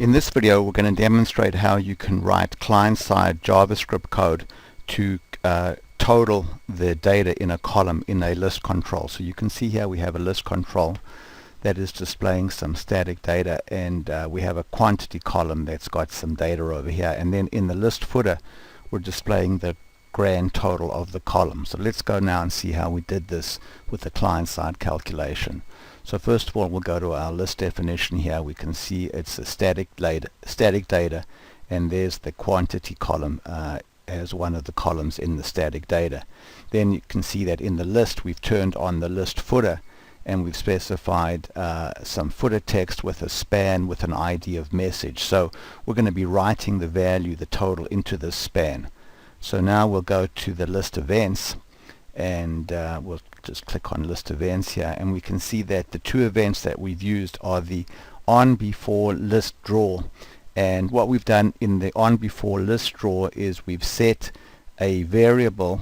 In this video we're going to demonstrate how you can write client-side JavaScript code to total the data in a column in a list control. So you can see here we have a list control that is displaying some static data, and we have a quantity column that's got some data over here, and then in the list footer we're displaying the grand total of the column. So let's go now and see how we did this with the client-side calculation. So first of all, we'll go to our list definition here. We can see it's a static data, and there's the quantity column as one of the columns in the static data. Then you can see that in the list we've turned on the list footer, and we've specified some footer text with a span with an ID of message. So we're going to be writing the value, the total, into this span. So now we'll go to the list events, and we'll just click on list events here, and we can see that the two events that we've used are the onBefore list draw. And what we've done in the onBefore list draw is we've set a variable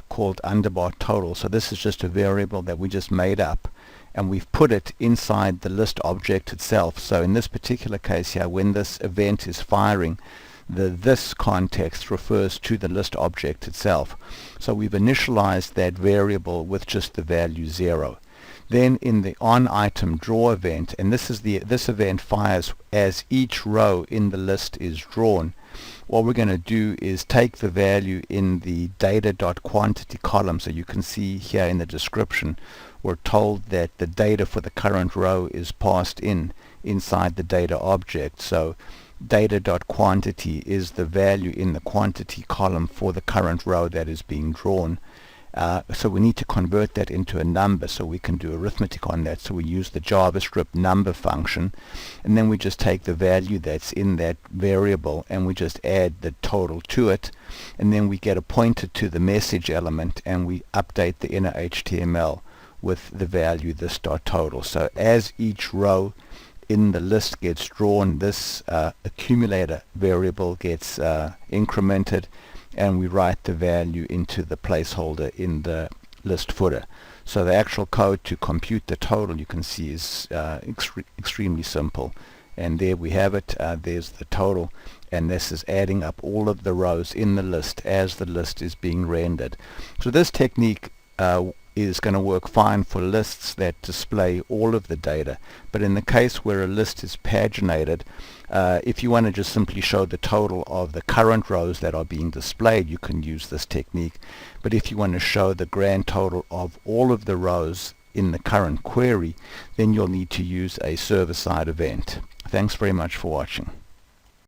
called underbar total. So this is just a variable that we just made up, and we've put it inside the list object itself. So in this particular case here, when this event is firing, this context refers to the list object itself. So we've initialized that variable with just the value 0. Then in the onItemDraw event, and this event fires as each row in the list is drawn, what we're going to do is take the value in the data.quantity column. So you can see here in the description we're told that the data for the current row is passed inside the data object. So data.quantity is the value in the quantity column for the current row that is being drawn. So we need to convert that into a number, so we can do arithmetic on that. So we use the JavaScript number function, and then we just take the value that's in that variable and we just add the total to it, and then we get a pointer to the message element, and we update the inner HTML with the value this dot total. So as each row in the list gets drawn, this accumulator variable gets incremented, and we write the value into the placeholder in the list footer. So the actual code to compute the total, you can see, is extremely simple. And there we have it. There's the total, and this is adding up all of the rows in the list as the list is being rendered. So this technique is going to work fine for lists that display all of the data, but in the case where a list is paginated, if you want to just simply show the total of the current rows that are being displayed, you can use this technique. But if you want to show the grand total of all of the rows in the current query, then you'll need to use a server-side event. Thanks very much for watching.